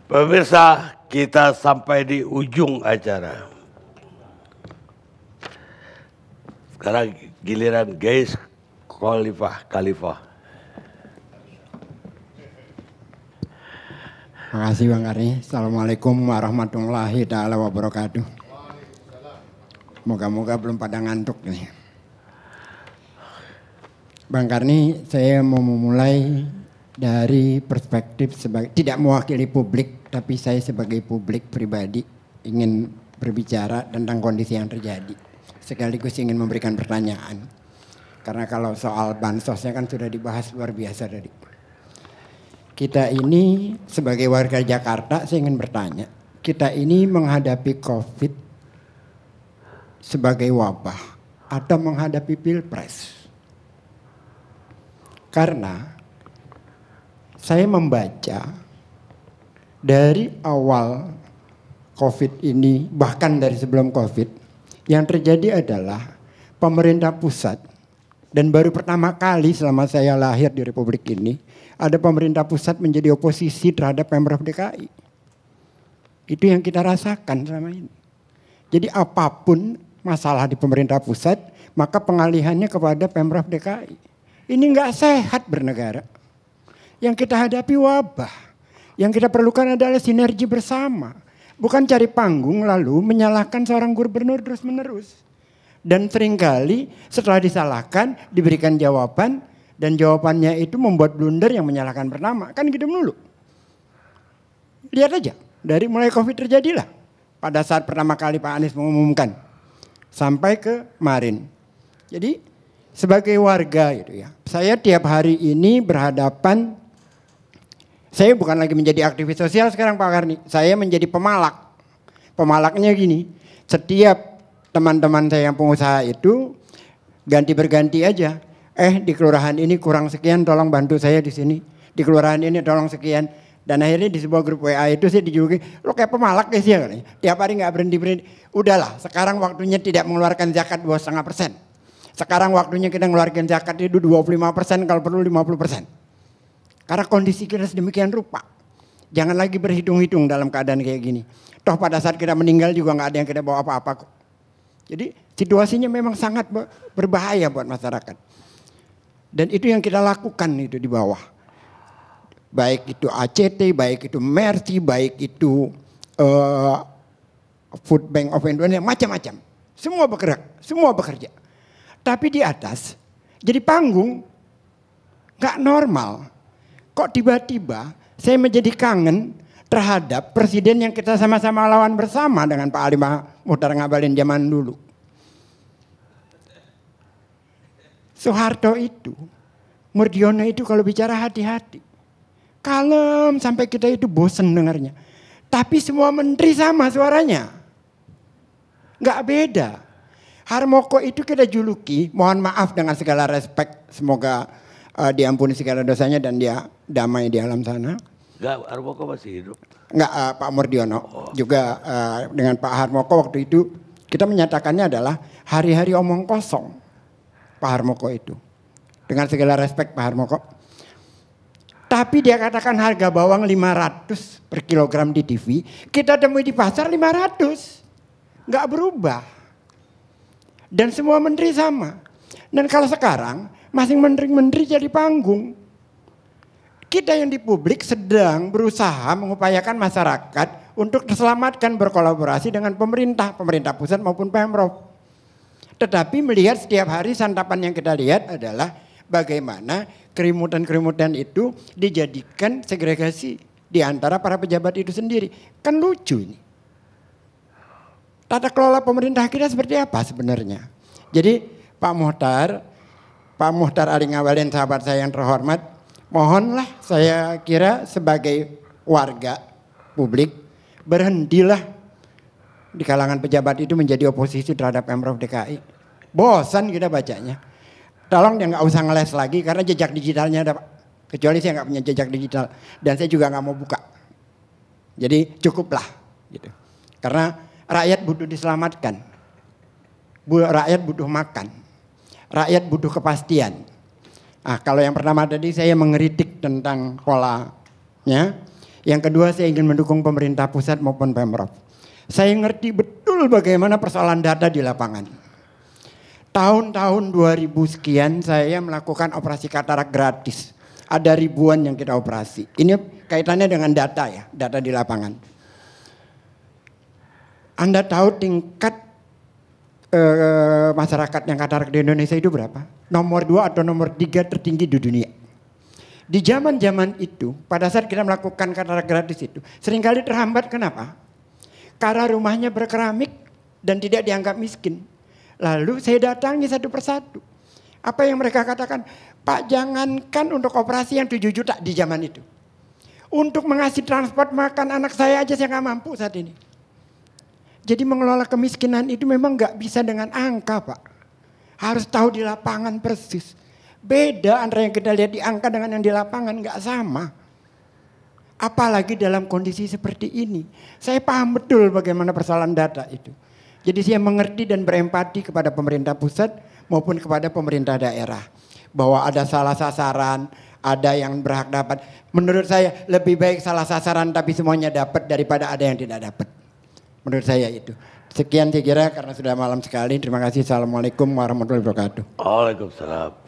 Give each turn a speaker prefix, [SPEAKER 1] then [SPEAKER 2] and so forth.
[SPEAKER 1] Pemirsa, kita sampai di ujung acara. Sekarang giliran guys Khalifah.
[SPEAKER 2] Makasih Bang Karni. Assalamualaikum warahmatullahi taala wabarakatuh. Moga-moga belum pada ngantuk nih. Bang Karni, saya mau memulai dari perspektif sebagai tidak mewakili publik, tapi saya sebagai publik pribadi ingin berbicara tentang kondisi yang terjadi. Sekaligus ingin memberikan pertanyaan. Karena kalau soal bansosnya kan sudah dibahas luar biasa tadi. Kita ini sebagai warga Jakarta, saya ingin bertanya, kita ini menghadapi COVID sebagai wabah atau menghadapi pilpres? Karena saya membaca dari awal COVID ini, bahkan dari sebelum COVID, yang terjadi adalah pemerintah pusat, dan baru pertama kali selama saya lahir di Republik ini, ada pemerintah pusat menjadi oposisi terhadap Pemprov DKI. Itu yang kita rasakan selama ini. Jadi apapun masalah di pemerintah pusat, maka pengalihannya kepada Pemprov DKI. Ini nggak sehat bernegara. Yang kita hadapi wabah. Yang kita perlukan adalah sinergi bersama. Bukan cari panggung lalu menyalahkan seorang gubernur terus menerus. Dan seringkali setelah disalahkan diberikan jawaban. Dan jawabannya itu membuat blunder yang menyalahkan pertama. Kan gitu dulu. Lihat aja. Dari mulai COVID terjadilah. Pada saat pertama kali Pak Anies mengumumkan. Sampai ke kemarin. Jadi sebagai warga gitu ya. Saya tiap hari ini berhadapan. Saya bukan lagi menjadi aktivis sosial sekarang Pak Karni. Saya menjadi pemalak. Pemalaknya gini. Setiap teman-teman saya yang pengusaha itu ganti berganti aja. Di kelurahan ini kurang sekian, tolong bantu saya di sini. Di kelurahan ini tolong sekian. Dan akhirnya di sebuah grup WA itu saya dijuluki, lo kayak pemalak guys ya. Tiap hari nggak berhenti. Udahlah, sekarang waktunya tidak mengeluarkan zakat 2,5%. Sekarang waktunya kita mengeluarkan zakat itu 25%, kalau perlu 50%. Karena kondisi kita sedemikian rupa. Jangan lagi berhitung-hitung dalam keadaan kayak gini. Toh pada saat kita meninggal juga nggak ada yang kita bawa apa-apa kok. Jadi situasinya memang sangat berbahaya buat masyarakat. Dan itu yang kita lakukan itu di bawah. Baik itu ACT, baik itu Mercy, baik itu Food Bank of Indonesia, macam-macam. Semua bergerak, semua bekerja. Tapi di atas jadi panggung gak normal. Kok tiba-tiba saya menjadi kangen terhadap presiden yang kita sama-sama lawan bersama dengan Pak Ali Muchtar Ngabalin zaman dulu. Soeharto itu, Murdiono itu kalau bicara hati-hati. Kalem sampai kita itu bosen dengarnya. Tapi semua menteri sama suaranya. Gak beda. Harmoko itu kita juluki, mohon maaf dengan segala respek. Semoga diampuni segala dosanya dan dia damai di alam sana.
[SPEAKER 1] Enggak, Harmoko masih hidup.
[SPEAKER 2] Enggak, Pak Murdiono. Juga dengan Pak Harmoko waktu itu kita menyatakannya adalah hari-hari omong kosong. Pak Harmoko itu. Dengan segala respek Pak Harmoko. Tapi dia katakan harga bawang 500 per kilogram di TV. Kita temui di pasar 500. Enggak berubah. Dan semua menteri sama. Dan kalau sekarang masing menteri jadi panggung. Kita yang di publik sedang berusaha mengupayakan masyarakat untuk terselamatkan berkolaborasi dengan pemerintah pusat maupun Pemprov. Tetapi melihat setiap hari santapan yang kita lihat adalah bagaimana kerimutan-kerimutan itu dijadikan segregasi di antara para pejabat itu sendiri. Kan lucu ini. Tata kelola pemerintah kita seperti apa sebenarnya? Jadi Pak Muchtar Ali Ngabalin, sahabat saya yang terhormat, mohonlah saya kira sebagai warga publik berhentilah di kalangan pejabat itu menjadi oposisi terhadap Pemprov DKI. Bosan kita bacanya. Tolong dia nggak usah ngeles lagi karena jejak digitalnya ada Pak. Kecuali saya nggak punya jejak digital dan saya juga nggak mau buka. Jadi cukuplah gitu. Karena rakyat butuh diselamatkan. Rakyat butuh makan. Rakyat butuh kepastian. Kalau yang pertama tadi saya mengeritik tentang polanya. Yang kedua, saya ingin mendukung pemerintah pusat maupun Pemprov. Saya ngerti betul bagaimana persoalan data di lapangan. Tahun-tahun 2000 sekian saya melakukan operasi katarak gratis. Ada ribuan yang kita operasi. Ini kaitannya dengan data ya, data di lapangan. Anda tahu tingkat masyarakat yang katarak di Indonesia itu berapa? Nomor 2 atau nomor 3 tertinggi di dunia. Di zaman-zaman itu, pada saat kita melakukan katarak gratis itu, seringkali terhambat. Kenapa? Karena rumahnya berkeramik dan tidak dianggap miskin. Lalu saya datangi satu persatu. Apa yang mereka katakan? Pak, jangankan untuk operasi yang 7 juta di zaman itu. Untuk mengasih transport makan anak saya aja saya nggak mampu saat ini. Jadi mengelola kemiskinan itu memang nggak bisa dengan angka, Pak. Harus tahu di lapangan persis. Beda antara yang kita lihat di angka dengan yang di lapangan, nggak sama. Apalagi dalam kondisi seperti ini. Saya paham betul bagaimana persoalan data itu. Jadi saya mengerti dan berempati kepada pemerintah pusat maupun kepada pemerintah daerah. Bahwa ada salah sasaran, ada yang berhak dapat. Menurut saya lebih baik salah sasaran tapi semuanya dapat daripada ada yang tidak dapat. Menurut saya itu. Sekian saya kira karena sudah malam sekali. Terima kasih. Assalamualaikum warahmatullahi wabarakatuh.
[SPEAKER 1] Waalaikumsalam.